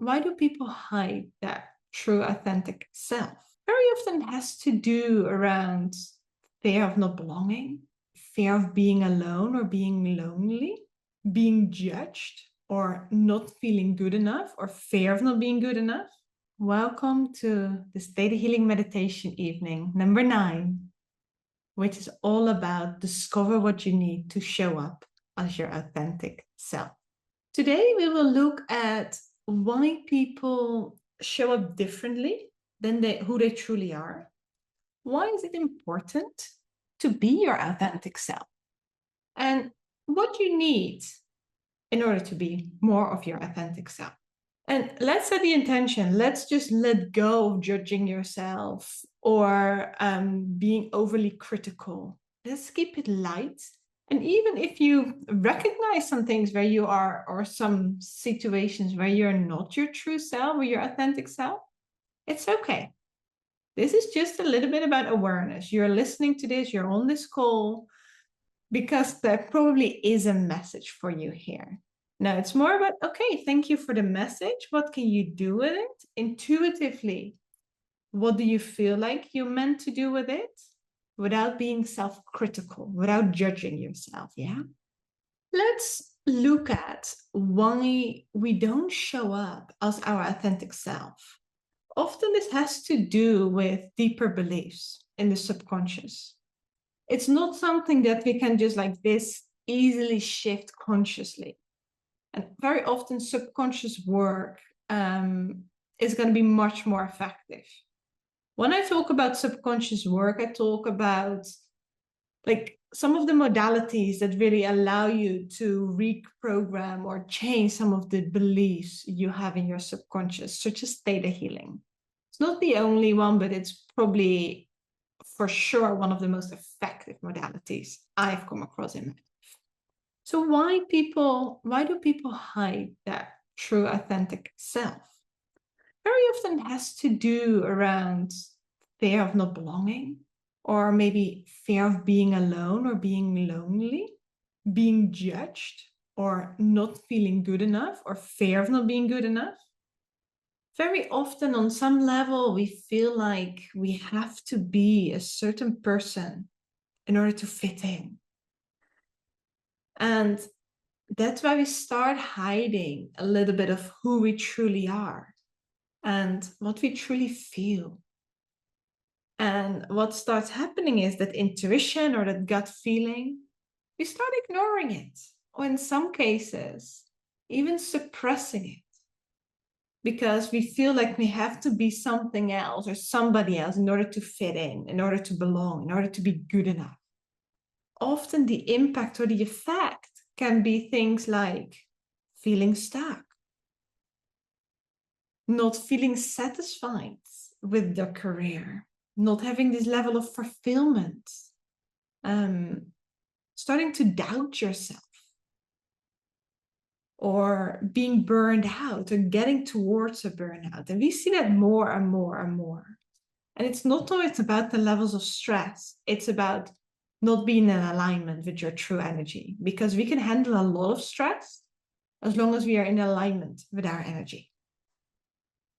why do people hide that true authentic self? Very often has to do around fear of not belonging, fear of being alone or being lonely, being judged or not feeling good enough, or fear of not being good enough. Welcome to this Theta Healing meditation evening, number 9, which is all about discover what you need to show up as your authentic self. Today, we will look at why people show up differently than who they truly are. Why is it important to be your authentic self? And what you need in order to be more of your authentic self. And let's set the intention. Let's just let go of judging yourself or being overly critical. Let's keep it light. And even if you recognize some things where you are, or some situations where you're not your true self or your authentic self, it's okay. This is just a little bit about awareness. You're listening to this, you're on this call, because there probably is a message for you here. Now it's more about, okay, thank you for the message. What can you do with it? Intuitively, what do you feel like you're meant to do with it? Without being self-critical, without judging yourself, yeah? Let's look at why we don't show up as our authentic self. Often this has to do with deeper beliefs in the subconscious. It's not something that we can just like this easily shift consciously. And very often subconscious work is going to be much more effective. When I talk about subconscious work, I talk about like some of the modalities that really allow you to reprogram or change some of the beliefs you have in your subconscious, such as theta healing. It's not the only one, but it's probably for sure one of the most effective modalities I've come across in my life. So why do people hide that true authentic self? Very often has to do around fear of not belonging, or maybe fear of being alone or being lonely, being judged or not feeling good enough, or fear of not being good enough. Very often on some level, we feel like we have to be a certain person in order to fit in. And that's why we start hiding a little bit of who we truly are and what we truly feel. And what starts happening is that intuition or that gut feeling, we start ignoring it, or in some cases, even suppressing it, because we feel like we have to be something else or somebody else in order to fit in order to belong, in order to be good enough. Often the impact or the effect can be things like feeling stuck, not feeling satisfied with their career, not having this level of fulfillment, starting to doubt yourself, or being burned out or getting towards a burnout. And we see that more and more and more. And it's not always about the levels of stress. It's about not being in alignment with your true energy, because we can handle a lot of stress as long as we are in alignment with our energy.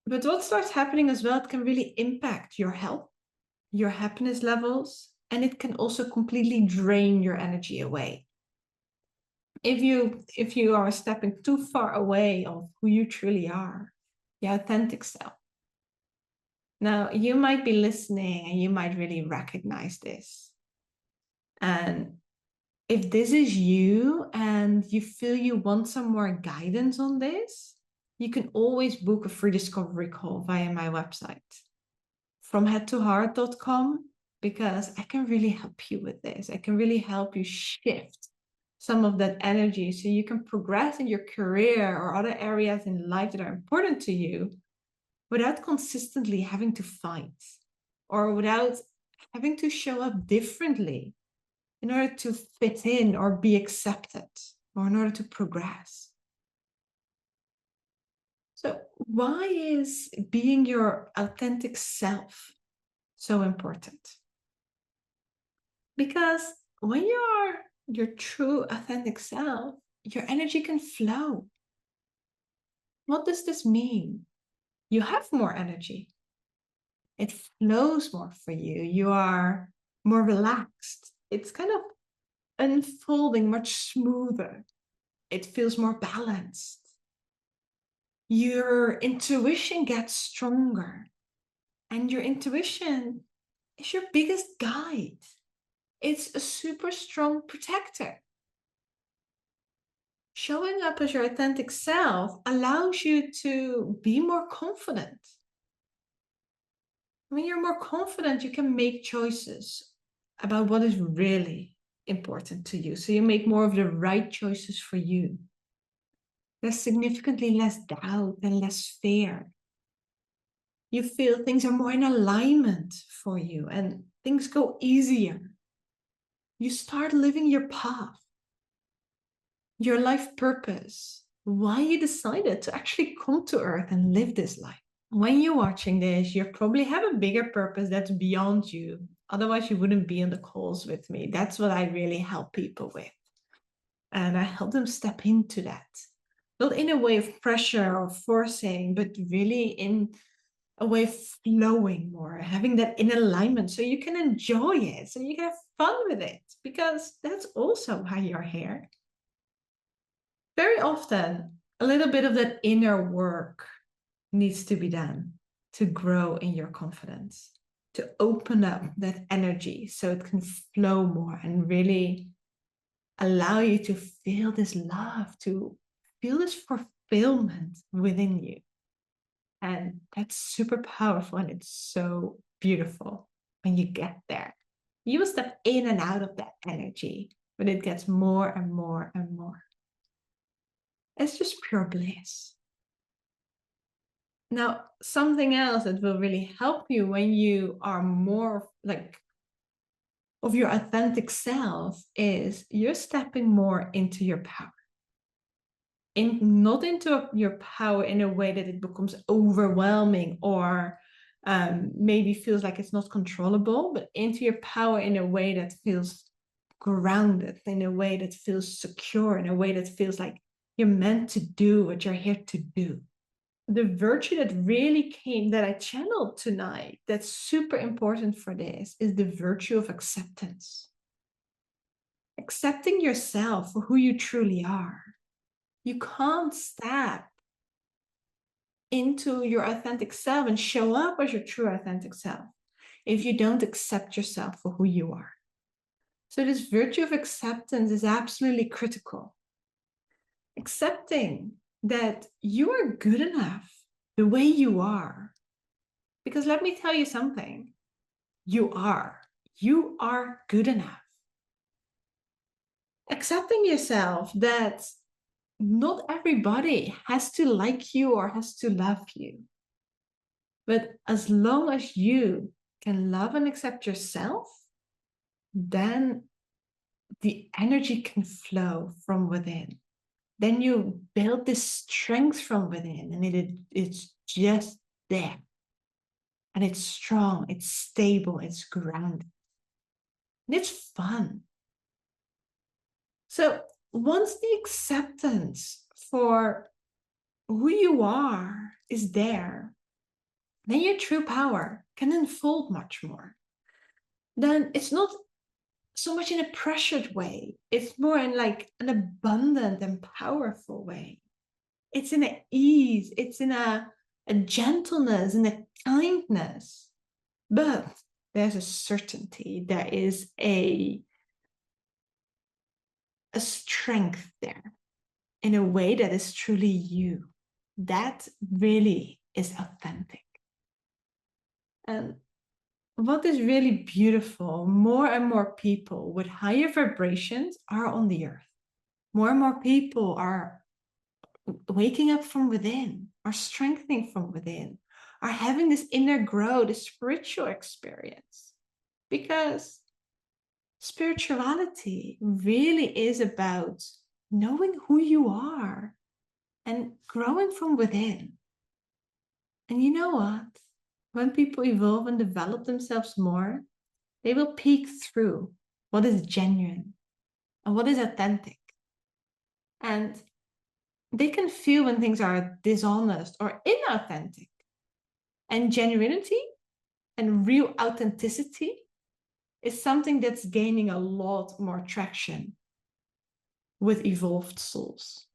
But what starts happening as well, it can really impact your health, your happiness levels, and it can also completely drain your energy away. If you are stepping too far away of who you truly are, your authentic self. Now, you might be listening and you might really recognize this. And if this is you and you feel you want some more guidance on this, you can always book a free discovery call via my website, fromheadtoheart.com, because I can really help you with this. I can really help you shift some of that energy so you can progress in your career or other areas in life that are important to you without consistently having to fight, or without having to show up differently in order to fit in or be accepted, or in order to progress. So why is being your authentic self so important? Because when you are your true authentic self, your energy can flow. What does this mean? You have more energy. It flows more for you. You are more relaxed. It's kind of unfolding much smoother. It feels more balanced. Your intuition gets stronger. And your intuition is your biggest guide. It's a super strong protector. Showing up as your authentic self allows you to be more confident. When you're more confident, you can make choices about what is really important to you. So you make more of the right choices for you. There's significantly less doubt and less fear. You feel things are more in alignment for you and things go easier. You start living your path, your life purpose, why you decided to actually come to Earth and live this life. When you're watching this, you probably have a bigger purpose that's beyond you. Otherwise, you wouldn't be on the calls with me. That's what I really help people with. And I help them step into that. Not in a way of pressure or forcing, but really in a way of flowing more, having that in alignment so you can enjoy it, so you can have fun with it, because that's also why you're here. Very often, a little bit of that inner work needs to be done to grow in your confidence, to open up that energy so it can flow more and really allow you to feel this love, to feel this fulfillment within you. And that's super powerful and it's so beautiful when you get there. You will step in and out of that energy, but it gets more and more and more. It's just pure bliss. Now, something else that will really help you when you are more like of your authentic self is you're stepping more into your power. Not into your power in a way that it becomes overwhelming or maybe feels like it's not controllable, but into your power in a way that feels grounded, in a way that feels secure, in a way that feels like you're meant to do what you're here to do. The virtue that really came that I channeled tonight, that's super important for this, is the virtue of acceptance. Accepting yourself for who you truly are. You can't step into your authentic self and show up as your true authentic self if you don't accept yourself for who you are. So this virtue of acceptance is absolutely critical. Accepting that you are good enough the way you are. Because let me tell you something, you are good enough. Accepting yourself that not everybody has to like you or has to love you. But as long as you can love and accept yourself, then the energy can flow from within. Then you build this strength from within and it's just there. And it's strong, it's stable, it's grounded. And it's fun. So once the acceptance for who you are is there, then your true power can unfold much more. Then it's not so much in a pressured way. It's more in like an abundant and powerful way. It's in an ease, it's in a gentleness and a kindness. But there's a certainty, there is a strength there in a way that is truly you. That really is authentic. And what is really beautiful, more and more people with higher vibrations are on the earth. More and more people are waking up from within, are strengthening from within, are having this inner growth, this spiritual experience. Because spirituality really is about knowing who you are and growing from within. And you know what? When people evolve and develop themselves more, they will peek through what is genuine and what is authentic. And They can feel when things are dishonest or inauthentic. And genuinity and real authenticity is something that's gaining a lot more traction with evolved souls.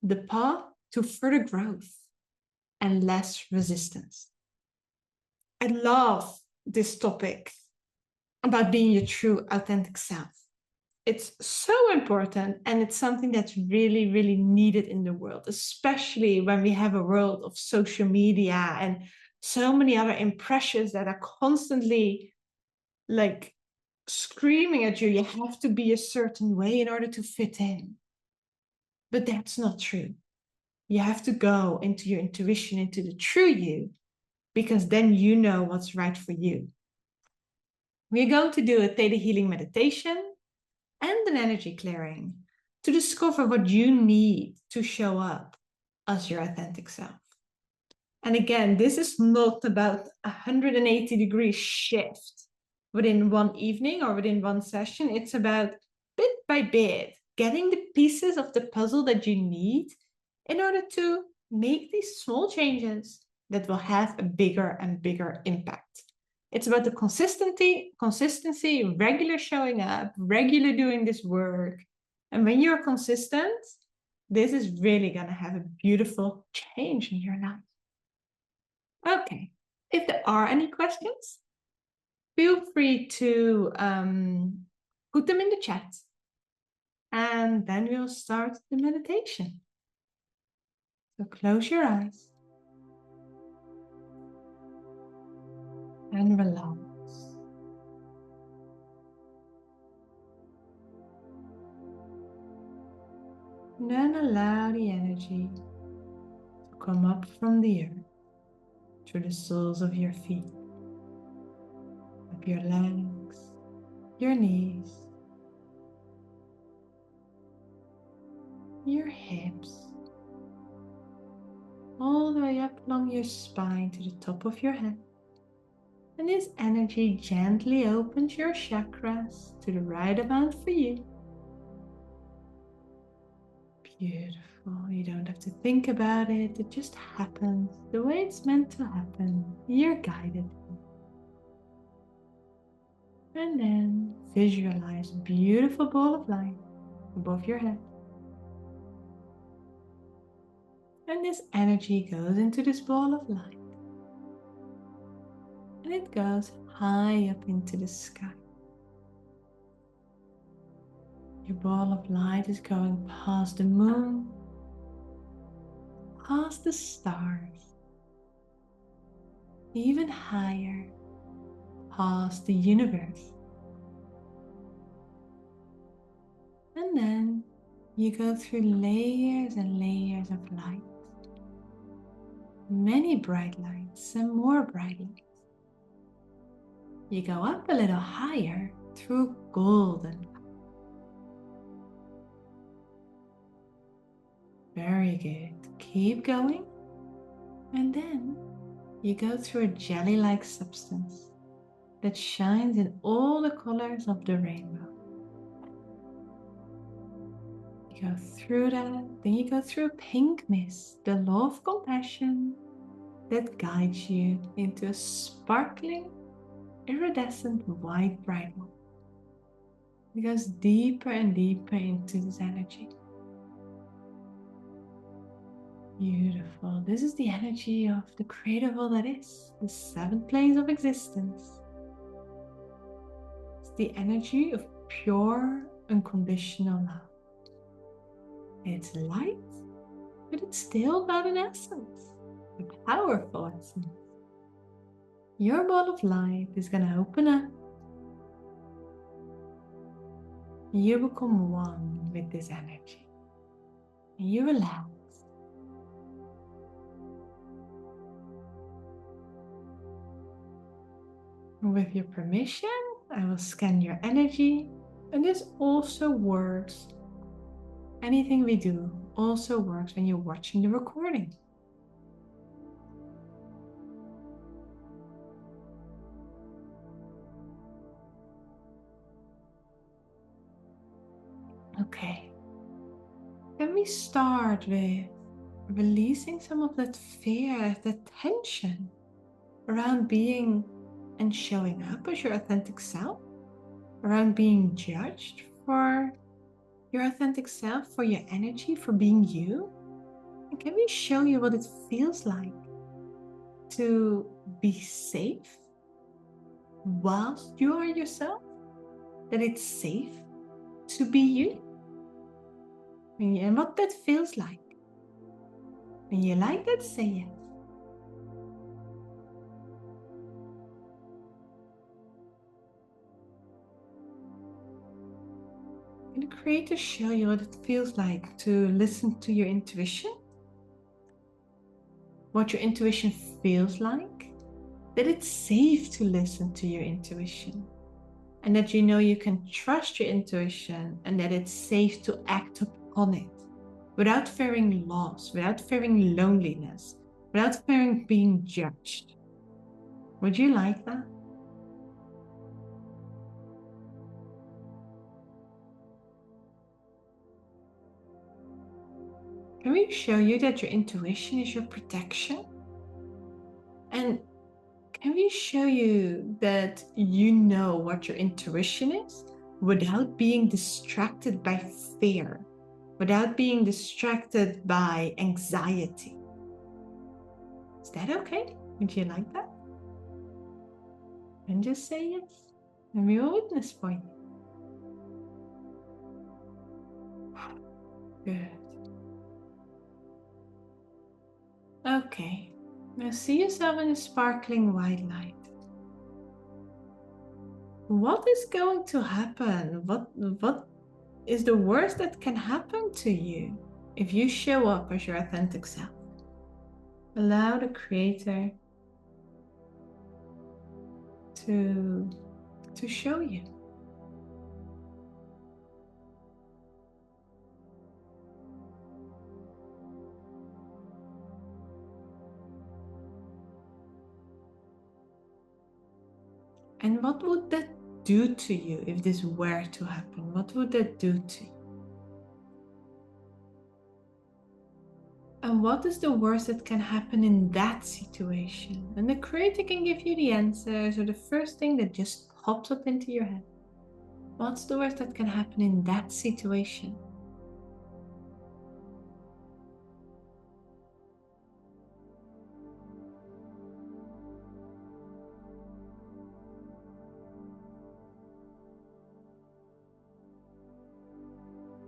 The path to further growth and less resistance. I love this topic about being your true, authentic self. It's so important, and it's something that's really, really needed in the world, especially when we have a world of social media and so many other impressions that are constantly like screaming at you. You have to be a certain way in order to fit in. But that's not true. You have to go into your intuition, into the true you, because then you know what's right for you. We're going to do a Theta Healing meditation and an energy clearing to discover what you need to show up as your authentic self. And again, this is not about a 180-degree shift within one evening or within one session. It's about bit by bit getting the pieces of the puzzle that you need in order to make these small changes that will have a bigger and bigger impact. It's about the consistency, regular showing up, regular doing this work. And when you're consistent, this is really going to have a beautiful change in your life. Okay, if there are any questions, feel free to put them in the chat. And then we'll start the meditation. So close your eyes and relax. And then allow the energy to come up from the earth through the soles of your feet, up your legs, your knees, your hips, all the way up along your spine to the top of your head. And this energy gently opens your chakras to the right amount for you. Beautiful. You don't have to think about it. It just happens the way it's meant to happen. You're guided. And then visualize a beautiful ball of light above your head. And this energy goes into this ball of light. And it goes high up into the sky. Your ball of light is going past the moon, past the stars, even higher, past the universe. And then you go through layers and layers of light. Many bright lights and more bright lights. You go up a little higher through golden light. Very good. Keep going. And then you go through a jelly-like substance that shines in all the colors of the rainbow. You go through that, then you go through a pink mist, the law of compassion that guides you into a sparkling, iridescent white bright one. It goes deeper and deeper into this energy. Beautiful. This is the energy of the creative all that is, the seventh place of existence. It's the energy of pure, unconditional love. It's light, but it's still got an essence, a powerful essence. Your ball of light is going to open up. You become one with this energy. And you relax. With your permission, I will scan your energy, and this also works. Anything we do also works when you're watching the recording. Okay. And we start with releasing some of that fear, that tension around being and showing up as your authentic self, around being judged for your authentic self, for your energy, for being you? And can we show you what it feels like to be safe whilst you are yourself? That it's safe to be you? And what that feels like. When you like that, say yes. And create to show you what it feels like to listen to your intuition. What your intuition feels like. That it's safe to listen to your intuition. And that you know you can trust your intuition and that it's safe to act upon it without fearing loss, without fearing loneliness, without fearing being judged. Would you like that? Can we show you that your intuition is your protection? And can we show you that you know what your intuition is without being distracted by fear, without being distracted by anxiety? Is that okay? Would you like that? And just say yes. And we will witness for you. Good. Okay. Now see yourself in a sparkling white light. What is going to happen? What is the worst that can happen to you if you show up as your authentic self? Allow the Creator to show you. And what would that do to you if this were to happen? What would that do to you? And what is the worst that can happen in that situation? And the Creator can give you the answers or the first thing that just pops up into your head. What's the worst that can happen in that situation?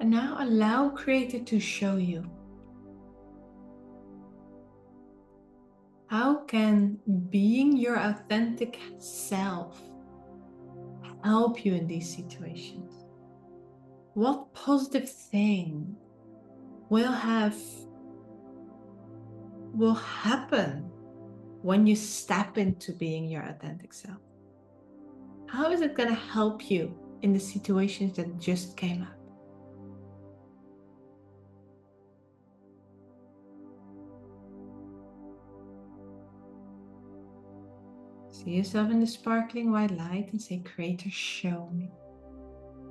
And now allow Creator to show you. How can being your authentic self help you in these situations? What positive thing will happen when you step into being your authentic self? How is it going to help you in the situations that just came up? See yourself in the sparkling white light and say, Creator, show me.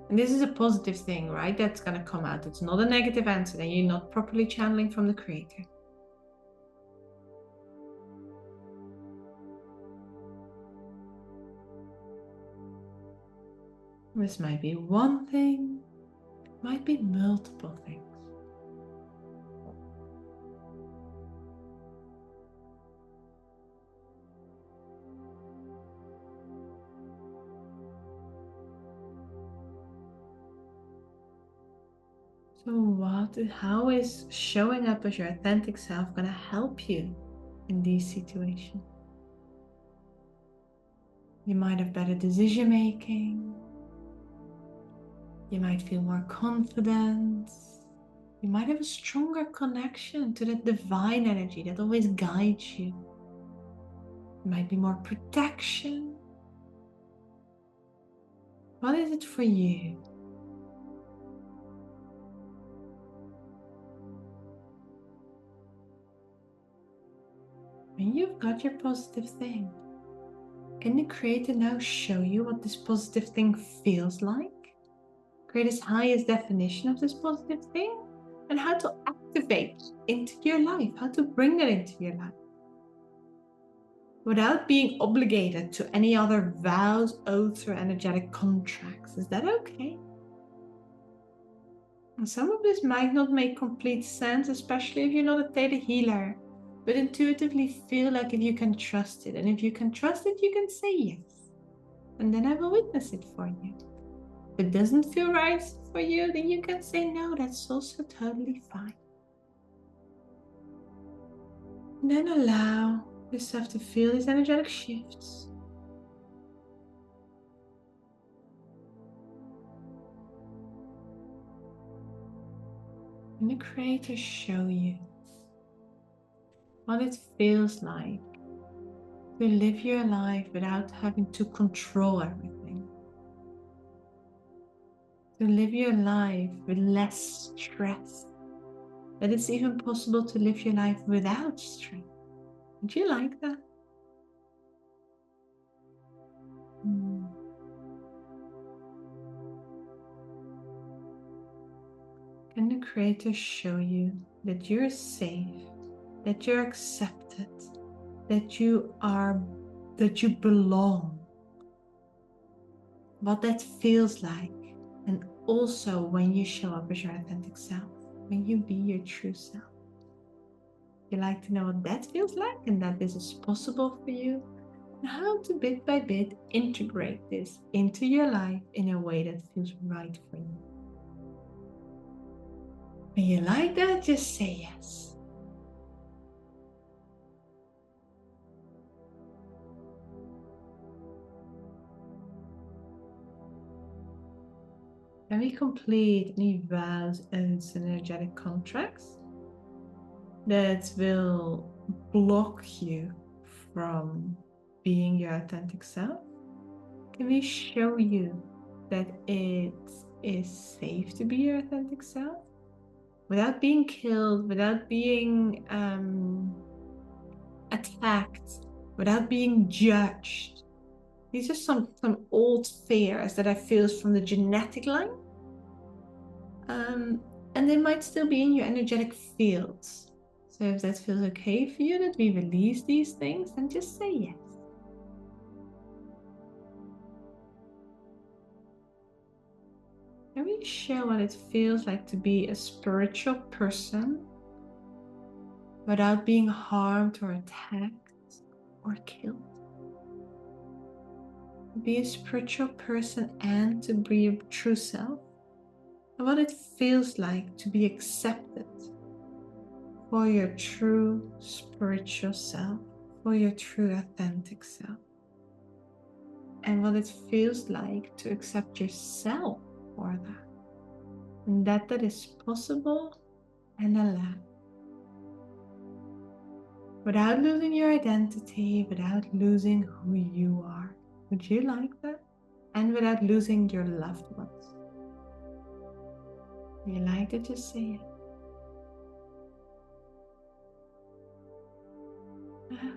And this is a positive thing, right? That's going to come out. It's not a negative answer, and you're not properly channeling from the Creator. This might be one thing, it might be multiple things. So how is showing up as your authentic self going to help you in these situations? You might have better decision making. You might feel more confident. You might have a stronger connection to that divine energy that always guides you. It might be more protection. What is it for you? When you've got your positive thing, can the Creator now show you what this positive thing feels like? Create as highest definition of this positive thing. and how to activate into your life, how to bring that into your life without being obligated to any other vows, oaths, or energetic contracts. Is that okay? And some of this might not make complete sense, especially if you're not a Theta healer, but intuitively feel like if you can trust it. And if you can trust it, you can say yes. And then I will witness it for you. If it doesn't feel right for you, then you can say no. That's also totally fine. And then allow yourself to feel these energetic shifts. And the Creator show you what it feels like to live your life without having to control everything. To live your life with less stress. That it's even possible to live your life without stress. Would you like that? Can the Creator show you that you're safe, that you're accepted, that you belong? What that feels like, and also when you show up as your authentic self, when you be your true self. You like to know what that feels like and that this is possible for you, and how to bit by bit integrate this into your life in a way that feels right for you. When you like that, just say yes. When we complete any vows, oaths, and energetic contracts that will block you from being your authentic self, can we show you that it is safe to be your authentic self without being killed, without being attacked, without being judged? These are some old fears that I feel from the genetic line. And they might still be in your energetic fields. So if that feels okay for you, that we release these things, then just say yes. Can we show what it feels like to be a spiritual person without being harmed or attacked or killed? Be a spiritual person and to be your true self. And what it feels like to be accepted for your true spiritual self, for your true authentic self. And what it feels like to accept yourself for that. And that is possible and allowed. Without losing your identity, without losing who you are. Would you like that? And without losing your loved ones. Would you like to just say it?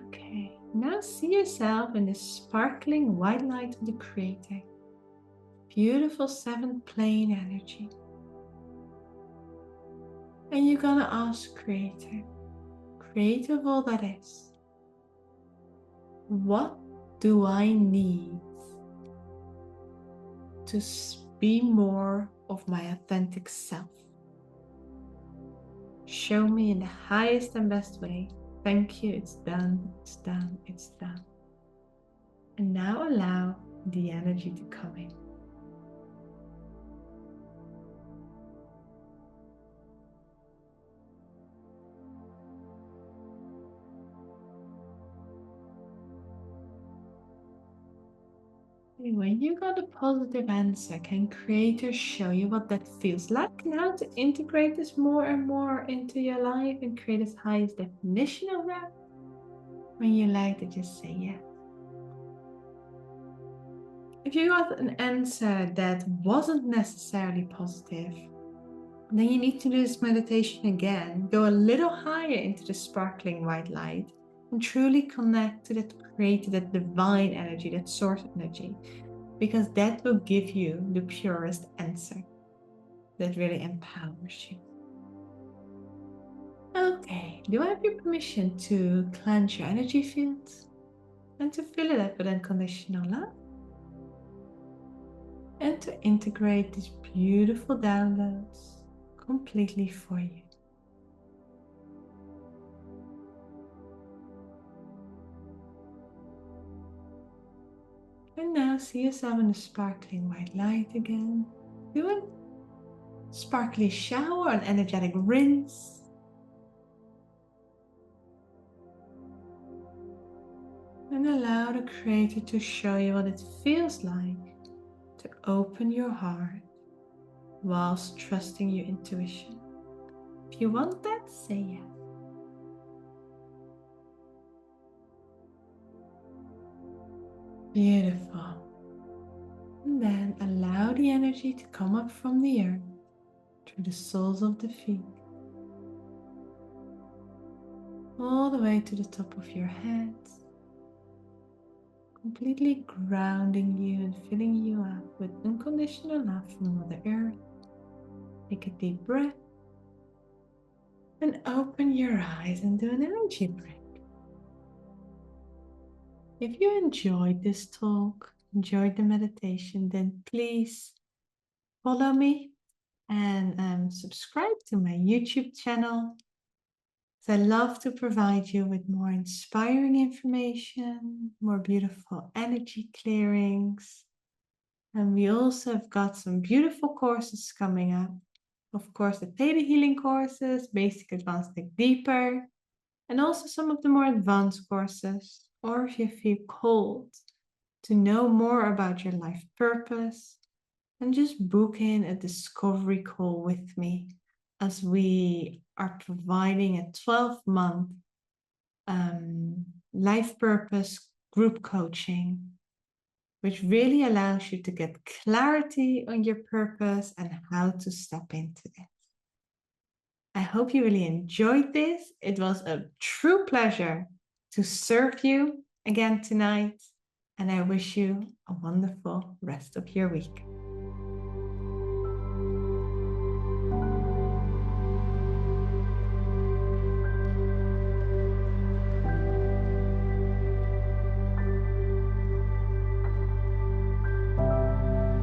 Okay, now see yourself in the sparkling white light of the Creator. Beautiful seventh plane energy. And you're gonna ask Creator, Creator of all that is, what do I need to be more of my authentic self? Show me in the highest and best way. Thank you, it's done, it's done, it's done. And now allow the energy to come in. When you got a positive answer, can Creator show you what that feels like and how to integrate this more and more into your life and create its highest definition of that? When you like to just say yes. If you got an answer that wasn't necessarily positive, then you need to do this meditation again. Go a little higher into the sparkling white light and truly connect to that Creator, that divine energy, that source energy, because that will give you the purest answer that really empowers you. Okay, do I have your permission to cleanse your energy field and to fill it up with unconditional love? And to integrate these beautiful downloads completely for you. And now see yourself in a sparkling white light again. Do a sparkly shower, an energetic rinse. And allow the Creator to show you what it feels like to open your heart whilst trusting your intuition. If you want that, say yes. Beautiful. And then allow the energy to come up from the earth through the soles of the feet, all the way to the top of your head, completely grounding you and filling you up with unconditional love from Mother Earth. Take a deep breath and open your eyes and do an energy break. If you enjoyed this talk, enjoyed the meditation, then please follow me and subscribe to my YouTube channel. I love to provide you with more inspiring information, more beautiful energy clearings. And we also have got some beautiful courses coming up. Of course, the Theta Healing courses, Basic, Advanced, Dig Deeper, and also some of the more advanced courses. Or if you feel called to know more about your life purpose, and just book in a discovery call with me as we are providing a 12-month life purpose group coaching, which really allows you to get clarity on your purpose and how to step into it. I hope you really enjoyed this. It was a true pleasure to serve you again tonight, and I wish you a wonderful rest of your week.